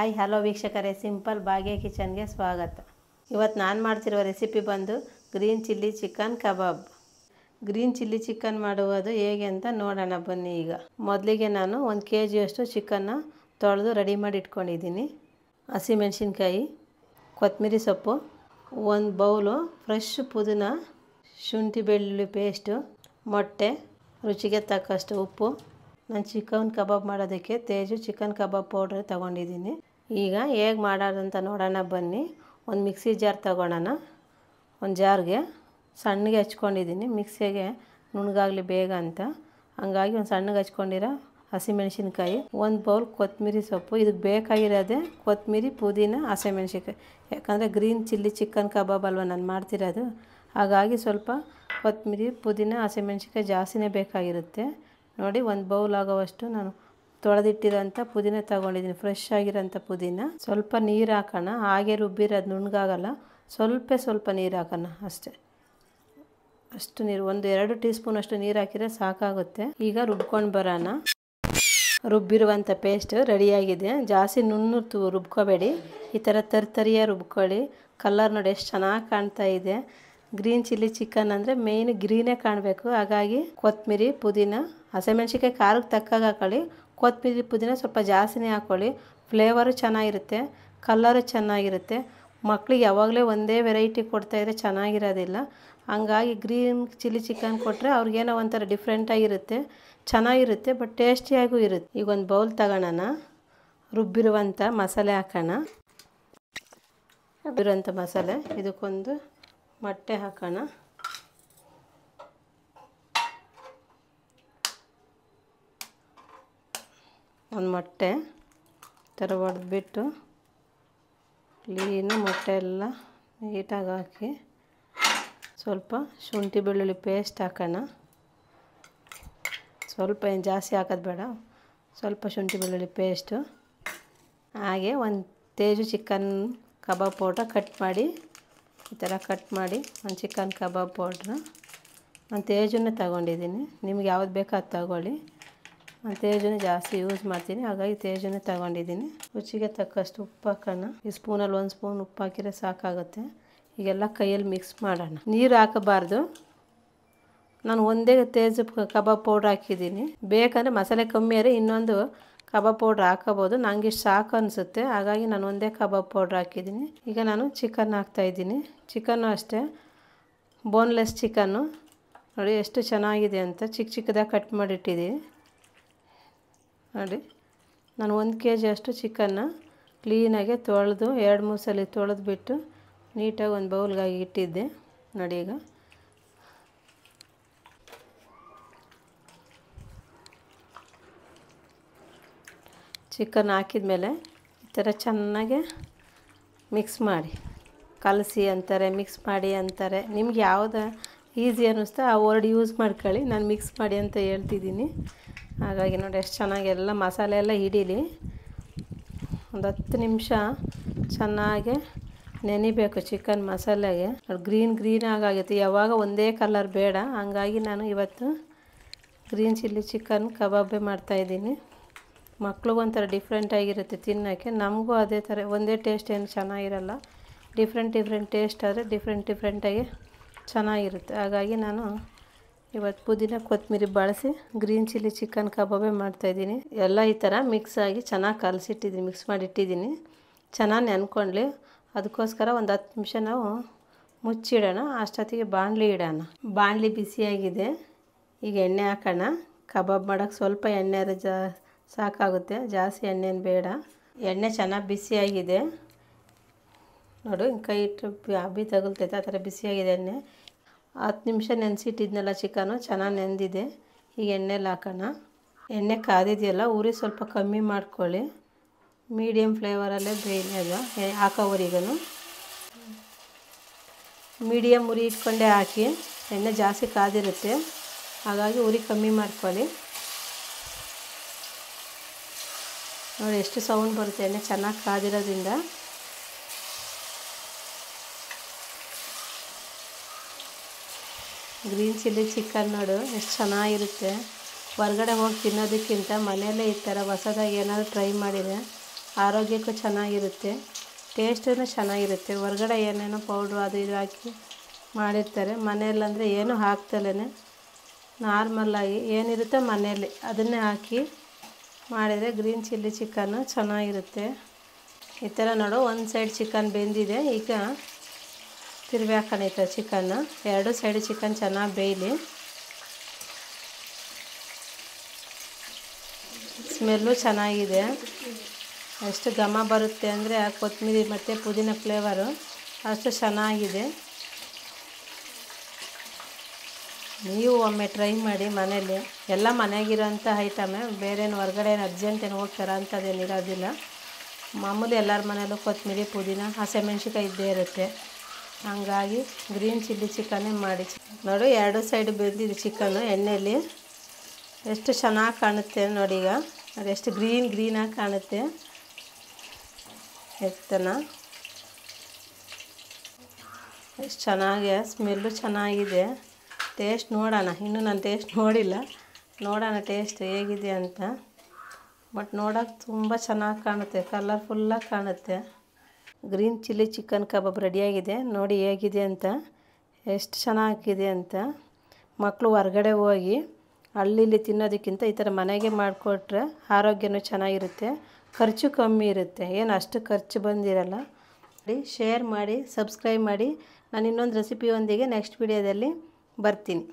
Hi hello ವೀಕ್ಷಕರೇ, simple ಭಾಗ್ಯ ಕಿಚನ್ಗೆ ಸ್ವಾಗತ. ಇವತ್ತು ನಾನು ಮಾಡ್ತಿರುವ ರೆಸಿಪಿ ಬಂದು ಗ್ರೀನ್ ಚಿಲ್ಲಿ ಚಿಕನ್ ಕಬಾಬ್. ಗ್ರೀನ್ ಚಿಲ್ಲಿ ಚಿಕನ್ ಮಾಡುವುದು ಹೇಗೆ ಅಂತ ನೋಡೋಣ ಬನ್ನಿ. ಈಗ ಮೊದಲಿಗೆ ನಾನು 1 kg ಚಿಕನ್ನ ತೊಳೆದು ರೆಡಿ ಮಾಡಿ ಇಟ್ಕೊಂಡಿದ್ದೀನಿ. ಹಸಿಮೆಣಸಿನ್ಕಾಯಿ, ಕೊತ್ತಂಬರಿ ಸೊಪ್ಪು, 1 ಬೌಲು ಫ್ರೆಶ್ ಪುದೀನ, ಶುಂಠಿ ಬೆಳ್ಳುಳ್ಳಿ ಪೇಸ್ಟು, ಮೊಟ್ಟೆ, ರುಚಿಗೆ ತಕ್ಕಷ್ಟು ಉಪ್ಪು. ನಾನು ಚಿಕನ್ ಕಬಾಬ್ ಮಾಡೋದಕ್ಕೆ ತೇಜು ಚಿಕನ್ ಕಬಾಬ್ ಪೌಡ್ರ್ ತೊಗೊಂಡಿದ್ದೀನಿ. ಈಗ ಹೇಗೆ ಮಾಡೋದಂತ ನೋಡೋಣ ಬನ್ನಿ. ಒಂದು ಮಿಕ್ಸಿ ಜಾರ್ ತೊಗೊಳೋಣ. ಒಂದು ಜಾರ್ಗೆ ಸಣ್ಣಗೆ ಹಚ್ಕೊಂಡಿದ್ದೀನಿ, ಮಿಕ್ಸಿಗೆ ನುಣ್ಣಗಾಗಲಿ ಬೇಗ ಅಂತ. ಹಂಗಾಗಿ ಒಂದು ಸಣ್ಣಗೆ ಹಚ್ಕೊಂಡಿರೋ ಹಸಿಮೆಣಸಿನ್ಕಾಯಿ, 1 ಬೌಲ್ ಕೊತ್ತಂಬರಿ ಸೊಪ್ಪು. ಇದಕ್ಕೆ ಬೇಕಾಗಿರೋದೆ ಕೊತ್ತಂಬರಿ, ಪುದೀನ, ಹಸಿಮೆಣಸಿನ್ಕಾಯಿ. ಯಾಕಂದರೆ ಗ್ರೀನ್ ಚಿಲ್ಲಿ ಚಿಕನ್ ಕಬಾಬ್ ಅಲ್ವ ನಾನು ಮಾಡ್ತಿರೋದು, ಹಾಗಾಗಿ ಸ್ವಲ್ಪ ಕೊತ್ತಂಬರಿ, ಪುದೀನ, ಹಸಿಮೆಣಸಿನ್ಕಾಯಿ ಜಾಸ್ತಿನೇ ಬೇಕಾಗಿರುತ್ತೆ. ನೋಡಿ, 1 ಬೌಲ್ ಆಗೋವಷ್ಟು ನಾನು ತೊಳೆದಿಟ್ಟಿರೋಂಥ ಪುದೀನ ತೊಗೊಂಡಿದ್ದೀನಿ, ಫ್ರೆಶ್ ಆಗಿರೋಂಥ ಪುದೀನ. ಸ್ವಲ್ಪ ನೀರು ಹಾಕೋಣ, ಹಾಗೆ ರುಬ್ಬಿರೋದು ನುಣ್ಣಗಾಗಲ್ಲ. ಸ್ವಲ್ಪ ನೀರು ಹಾಕೋಣ ಅಷ್ಟೇ. ಅಷ್ಟು ನೀರು, 1-2 ಟೀ ಸ್ಪೂನ್ ಅಷ್ಟು ನೀರು ಹಾಕಿದರೆ ಸಾಕಾಗುತ್ತೆ. ಈಗ ರುಬ್ಕೊಂಡು ಬರೋಣ. ರುಬ್ಬಿರುವಂಥ ಪೇಸ್ಟ್ ರೆಡಿಯಾಗಿದೆ. ಜಾಸ್ತಿ ನುಣ್ಣು ರುಬ್ಕೋಬೇಡಿ, ಈ ಥರ ತರಿಯ ರುಬ್ಕೊಳ್ಳಿ. ಕಲರ್ ನೋಡಿ ಎಷ್ಟು ಚೆನ್ನಾಗಿ ಕಾಣ್ತಾ ಇದೆ. ಗ್ರೀನ್ ಚಿಲ್ಲಿ ಚಿಕನ್ ಅಂದರೆ ಮೇಯ್ನ್ ಗ್ರೀನೇ ಕಾಣಬೇಕು. ಹಾಗಾಗಿ ಕೊತ್ತಂಬರಿ, ಪುದೀನ, ಹಸಿಮೆಣ್ಸಿಕಾಯಿ ಖಾರಕ್ಕೆ ತಕ್ಕಾಗ ಹಾಕೊಳ್ಳಿ. ಕೊತ್ತಂಬರಿ, ಪುದೀನ ಸ್ವಲ್ಪ ಜಾಸ್ತಿನೇ ಹಾಕ್ಕೊಳ್ಳಿ. ಫ್ಲೇವರು ಚೆನ್ನಾಗಿರುತ್ತೆ, ಕಲರು ಚೆನ್ನಾಗಿರುತ್ತೆ. ಮಕ್ಳಿಗೆ ಯಾವಾಗಲೇ ಒಂದೇ ವೆರೈಟಿ ಕೊಡ್ತಾಯಿದ್ರೆ ಚೆನ್ನಾಗಿರೋದಿಲ್ಲ. ಹಂಗಾಗಿ ಗ್ರೀನ್ ಚಿಲ್ಲಿ ಚಿಕನ್ ಕೊಟ್ಟರೆ ಅವ್ರಿಗೇನೋ ಒಂಥರ ಡಿಫ್ರೆಂಟಾಗಿರುತ್ತೆ, ಚೆನ್ನಾಗಿರುತ್ತೆ, ಬಟ್ ಟೇಸ್ಟಿಯಾಗೂ ಇರುತ್ತೆ. ಈಗ 1 ಬೌಲ್ ತಗೊಳ್ಳೋಣ. ರುಬ್ಬಿರುವಂಥ ಮಸಾಲೆ ಹಾಕೋಣ. ರುಬ್ಬಿರುವಂಥ ಮಸಾಲೆ, ಇದಕ್ಕೊಂದು ಮೊಟ್ಟೆ ಹಾಕೋಣ. ಒಂದು ಮೊಟ್ಟೆ ಥರ ಒಡೆದ್ಬಿಟ್ಟು ಕ್ಲೀನು ಮೊಟ್ಟೆ ಎಲ್ಲ ನೀಟಾಗಿ ಹಾಕಿ, ಸ್ವಲ್ಪ ಶುಂಠಿ ಬೆಳ್ಳುಳ್ಳಿ ಪೇಸ್ಟ್ ಹಾಕೋಣ. ಸ್ವಲ್ಪ ಏನು ಜಾಸ್ತಿ ಹಾಕೋದು ಬೇಡ, ಸ್ವಲ್ಪ ಶುಂಠಿ ಬೆಳ್ಳುಳ್ಳಿ ಪೇಸ್ಟು. ಹಾಗೆ 1 ತೇಜು ಚಿಕನ್ ಕಬಾಬ್ ಪೌಡ್ರ್ ಕಟ್ ಮಾಡಿ, ಈ ಥರ ಕಟ್ ಮಾಡಿ 1 ಚಿಕನ್ ಕಬಾಬ್ ಪೌಡ್ರು. ನಾನು ತೇಜುನೇ ತಗೊಂಡಿದ್ದೀನಿ, ನಿಮ್ಗೆ ಯಾವ್ದು ಬೇಕೋ ಅದು ತಗೊಳ್ಳಿ. ನಾನು ತೇಜುನೇ ಜಾಸ್ತಿ ಯೂಸ್ ಮಾಡ್ತೀನಿ, ಹಾಗಾಗಿ ತೇಜುನೇ ತಗೊಂಡಿದ್ದೀನಿ. ರುಚಿಗೆ ತಕ್ಕಷ್ಟು ಉಪ್ಪು ಹಾಕೋಣ. ಈ ಸ್ಪೂನಲ್ಲಿ 1 ಸ್ಪೂನ್ ಉಪ್ಪು ಹಾಕಿದರೆ ಸಾಕಾಗುತ್ತೆ. ಈಗೆಲ್ಲ ಕೈಯಲ್ಲಿ ಮಿಕ್ಸ್ ಮಾಡೋಣ. ನೀರು ಹಾಕಬಾರ್ದು. ನಾನು ಒಂದೇ ತೇಜು ಕಬಾಬ್ ಪೌಡ್ರ್ ಹಾಕಿದ್ದೀನಿ. ಬೇಕಂದರೆ ಮಸಾಲೆ ಕಮ್ಮಿ ಆದರೆ ಇನ್ನೊಂದು ಕಬಾಬ್ ಪೌಡ್ರ್ ಹಾಕೋಬೋದು. ನನಗೆ ಇಷ್ಟು ಸಾಕು ಅನಿಸುತ್ತೆ, ಹಾಗಾಗಿ ನಾನು ಒಂದೇ ಕಬಾಬ್ ಪೌಡ್ರ್ ಹಾಕಿದ್ದೀನಿ. ಈಗ ನಾನು ಚಿಕನ್ ಹಾಕ್ತಾಯಿದ್ದೀನಿ. ಚಿಕನ್ನು ಅಷ್ಟೇ, ಬೋನ್ಲೆಸ್ ಚಿಕನ್ನು. ನೋಡಿ ಎಷ್ಟು ಚೆನ್ನಾಗಿದೆ ಅಂತ, ಚಿಕ್ಕದಾಗಿ ಕಟ್ ಮಾಡಿಟ್ಟಿದ್ದೀನಿ. ನೋಡಿ, ನಾನು 1 kg ಚಿಕನ್ನ ಕ್ಲೀನಾಗೆ ತೊಳೆದು 2-3 ಸಲ ತೊಳೆದ್ಬಿಟ್ಟು ನೀಟಾಗಿ ಒಂದು ಬೌಲ್ಗಾಗಿ ಇಟ್ಟಿದ್ದೆ. ನೋಡಿ, ಈಗ ಚಿಕನ್ ಹಾಕಿದ ಈ ಥರ ಚೆನ್ನಾಗೆ ಮಿಕ್ಸ್ ಮಾಡಿ, ಕಲಸಿ ಅಂತಾರೆ, ಮಿಕ್ಸ್ ಮಾಡಿ ಅಂತಾರೆ. ನಿಮ್ಗೆ ಯಾವುದು ಈಸಿ ಅನ್ನಿಸ್ತಾ ಆ ವರ್ಡ್ ಯೂಸ್ ಮಾಡ್ಕೊಳ್ಳಿ. ನಾನು ಮಿಕ್ಸ್ ಮಾಡಿ ಅಂತ ಹೇಳ್ತಿದ್ದೀನಿ. ಹಾಗಾಗಿ ನೋಡಿ ಎಷ್ಟು ಚೆನ್ನಾಗಿ ಎಲ್ಲ ಮಸಾಲೆ ಎಲ್ಲ ಹಿಡೀಲಿ. ಒಂದು 10 ನಿಮಿಷ ಚೆನ್ನಾಗೆ ನೆನಿಬೇಕು ಚಿಕನ್ ಮಸಾಲೆಗೆ. ಗ್ರೀನ್ ಆಗಾಗುತ್ತೆ. ಯಾವಾಗ ಒಂದೇ ಕಲರ್ ಬೇಡ, ಹಂಗಾಗಿ ನಾನು ಇವತ್ತು ಗ್ರೀನ್ ಚಿಲ್ಲಿ ಚಿಕನ್ ಕಬಾಬೇ ಮಾಡ್ತಾಯಿದ್ದೀನಿ. ಮಕ್ಳಿಗೂ ಒಂಥರ ಡಿಫ್ರೆಂಟಾಗಿರುತ್ತೆ ತಿನ್ನೋಕ್ಕೆ, ನಮಗೂ ಅದೇ ಥರ. ಒಂದೇ ಟೇಸ್ಟ್ ಏನು ಚೆನ್ನಾಗಿರಲ್ಲ, ಡಿಫ್ರೆಂಟ್ ಟೇಸ್ಟ್ ಆದರೆ ಡಿಫ್ರೆಂಟಾಗಿ ಚೆನ್ನಾಗಿರುತ್ತೆ. ಹಾಗಾಗಿ ನಾನು ಇವತ್ತು ಪುದೀನ, ಕೊತ್ತಂಬರಿ ಬಳಸಿ ಗ್ರೀನ್ ಚಿಲ್ಲಿ ಚಿಕನ್ ಕಬಾಬೇ ಮಾಡ್ತಾಯಿದ್ದೀನಿ. ಎಲ್ಲ ಈ ಥರ ಮಿಕ್ಸ್ ಆಗಿ ಚೆನ್ನಾಗಿ ಕಲಸಿಟ್ಟಿದ್ದೀನಿ, ಮಿಕ್ಸ್ ಮಾಡಿಟ್ಟಿದ್ದೀನಿ. ಚೆನ್ನಾಗಿ ನೆನ್ಕೊಳ್ಳಿ. ಅದಕ್ಕೋಸ್ಕರ ಒಂದು 10 ನಿಮಿಷ ನಾವು ಮುಚ್ಚಿಡೋಣ. ಅಷ್ಟೊತ್ತಿಗೆ ಬಾಣಲಿ ಇಡೋಣ. ಬಾಣಲಿ ಬಿಸಿಯಾಗಿದೆ. ಈಗ ಎಣ್ಣೆ ಹಾಕೋಣ. ಕಬಾಬ್ ಮಾಡೋಕ್ಕೆ ಸ್ವಲ್ಪ ಎಣ್ಣೆ ಸಾಕಾಗುತ್ತೆ, ಜಾಸ್ತಿ ಎಣ್ಣೆನು ಬೇಡ. ಎಣ್ಣೆ ಚೆನ್ನಾಗಿ ಬಿಸಿಯಾಗಿದೆ. ನೋಡು, ಕೈ ಇಟ್ಟು ಹಬಿ ತಗುಲ್ತೈತೆ, ಆ ಥರ ಬಿಸಿಯಾಗಿದೆ ಎಣ್ಣೆ. 10 ನಿಮಿಷ ನೆನೆಸಿಟ್ಟಿದ್ನಲ್ಲ ಚಿಕನು, ಚೆನ್ನಾಗಿ ನೆಂದಿದೆ. ಈಗ ಎಣ್ಣೆಲಿ ಹಾಕೋಣ. ಎಣ್ಣೆ ಕಾದಿದೆಯಲ್ಲ, ಉರಿ ಸ್ವಲ್ಪ ಕಮ್ಮಿ ಮಾಡ್ಕೊಳ್ಳಿ. ಮೀಡಿಯಮ್ ಫ್ಲೇವರಲ್ಲೇ ಬೇಯಲ್ಲ ಹಾಕೋವರೆಗೂ. ಮೀಡಿಯಮ್ ಉರಿ ಇಟ್ಕೊಂಡೇ ಹಾಕಿ, ಎಣ್ಣೆ ಜಾಸ್ತಿ ಕಾದಿರುತ್ತೆ, ಹಾಗಾಗಿ ಉರಿ ಕಮ್ಮಿ ಮಾಡ್ಕೊಳ್ಳಿ. ನೋಡಿ ಎಷ್ಟು ಸೌಂಡ್ ಬರುತ್ತೆ, ಎಣ್ಣೆ ಚೆನ್ನಾಗಿ ಕಾದಿರೋದ್ರಿಂದ. ಗ್ರೀನ್ ಚಿಲ್ಲಿ ಚಿಕನ್ ನೋಡು ಎಷ್ಟು ಚೆನ್ನಾಗಿರುತ್ತೆ. ಹೊರಗಡೆ ಹೋಗಿ ತಿನ್ನೋದಕ್ಕಿಂತ ಮನೆಯಲ್ಲೇ ಈ ಥರ ಹೊಸದಾಗಿ ಏನಾದರೂ ಟ್ರೈ ಮಾಡಿದರೆ ಆರೋಗ್ಯಕ್ಕೂ ಚೆನ್ನಾಗಿರುತ್ತೆ, ಟೇಸ್ಟೂ ಚೆನ್ನಾಗಿರುತ್ತೆ. ಹೊರಗಡೆ ಏನೇನೋ ಪೌಡ್ರು ಅದು ಇದು ಹಾಕಿ ಮಾಡಿರ್ತಾರೆ. ಮನೆಯಲ್ಲಂದರೆ ಏನೂ ಹಾಕ್ತಲೇ ನಾರ್ಮಲ್ಲಾಗಿ ಏನಿರುತ್ತೋ ಮನೆಯಲ್ಲಿ ಅದನ್ನೇ ಹಾಕಿ ಮಾಡಿದರೆ ಗ್ರೀನ್ ಚಿಲ್ಲಿ ಚಿಕನ್ನು ಚೆನ್ನಾಗಿರುತ್ತೆ. ಈ ಥರ ನೋಡು, ಒಂದು ಸೈಡ್ ಚಿಕನ್ ಬೆಂದಿದೆ. ಈಗ ತಿರುವಿ ಹಾಕೋಣೈತೆ ಚಿಕನ್ನು. ಎರಡು ಸೈಡು ಚಿಕನ್ ಚೆನ್ನಾಗಿ ಬೇಯಲಿ. ಸ್ಮೆಲ್ಲು ಚೆನ್ನಾಗಿದೆ. ಎಷ್ಟು ಘಮ ಬರುತ್ತೆ ಅಂದರೆ ಆ ಕೊತ್ತಂಬರಿ ಮತ್ತು ಪುದೀನ ಫ್ಲೇವರು ಅಷ್ಟು ಚೆನ್ನಾಗಿದೆ. ನೀವು ಒಮ್ಮೆ ಟ್ರೈ ಮಾಡಿ ಮನೇಲಿ. ಎಲ್ಲ ಮನೆಯಾಗಿರೋಂಥ ಐಟಮೇ, ಬೇರೇನು ಹೊರಗಡೆ ಏನು ಅರ್ಜೆಂಟ್ ಏನು ಹೋಗ್ತಾರ ಅಂಥದ್ದೇನು ಇರೋದಿಲ್ಲ. ಮಾಮೂಲಿ ಎಲ್ಲರ ಮನೆಯಲ್ಲೂ ಕೊತ್ತಂಬರಿ ಪುದೀನ ಹಸಿಮೆಣ್ಸಿಕಾಯಿ ಇದ್ದೇ ಇರುತ್ತೆ. ಹಂಗಾಗಿ ಗ್ರೀನ್ ಚಿಲ್ಲಿ ಚಿಕನ್ನೇ ಮಾಡಿ ನೋಡು. ಎರಡು ಸೈಡು ಬೆಂದಿದೆ ಚಿಕನ್ನು ಎಣ್ಣೆಯಲ್ಲಿ. ಎಷ್ಟು ಚೆನ್ನಾಗಿ ಕಾಣುತ್ತೆ ನೋಡಿ. ಈಗ ಅದೆಷ್ಟು ಗ್ರೀನಾಗಿ ಕಾಣುತ್ತೆ. ಎತ್ತನ ಎಷ್ಟು ಚೆನ್ನಾಗಿ ಸ್ಮೆಲ್ಲು ಚೆನ್ನಾಗಿದೆ. ಟೇಸ್ಟ್ ನೋಡೋಣ. ಇನ್ನೂ ನಾನು ಟೇಸ್ಟ್ ನೋಡಿಲ್ಲ, ನೋಡೋಣ ಟೇಸ್ಟ್ ಹೇಗಿದೆ ಅಂತ. ಬಟ್ ನೋಡೋಕೆ ತುಂಬ ಚೆನ್ನಾಗಿ ಕಾಣುತ್ತೆ, ಕಲರ್ಫುಲ್ಲಾಗಿ ಕಾಣುತ್ತೆ. ಗ್ರೀನ್ ಚಿಲ್ಲಿ ಚಿಕನ್ ಕಬಾಬ್ ರೆಡಿಯಾಗಿದೆ. ನೋಡಿ ಹೇಗಿದೆ ಅಂತ, ಎಷ್ಟು ಚೆನ್ನಾಗಿದೆ ಅಂತ. ಮಕ್ಕಳು ಹೊರಗಡೆ ಹೋಗಿ ಅಲ್ಲಿ ತಿನ್ನೋದಕ್ಕಿಂತ ಈ ಥರ ಮನೆಗೆ ಮಾಡಿಕೊಟ್ರೆ ಆರೋಗ್ಯನೂ ಚೆನ್ನಾಗಿರುತ್ತೆ, ಖರ್ಚು ಕಮ್ಮಿ ಇರುತ್ತೆ, ಏನು ಅಷ್ಟು ಖರ್ಚು ಬಂದಿರಲ್ಲ. ಶೇರ್ ಮಾಡಿ, ಸಬ್ಸ್ಕ್ರೈಬ್ ಮಾಡಿ. ನಾನು ಇನ್ನೊಂದು ರೆಸಿಪಿಯೊಂದಿಗೆ ನೆಕ್ಸ್ಟ್ ವಿಡಿಯೋದಲ್ಲಿ ಬರ್ತೀನಿ.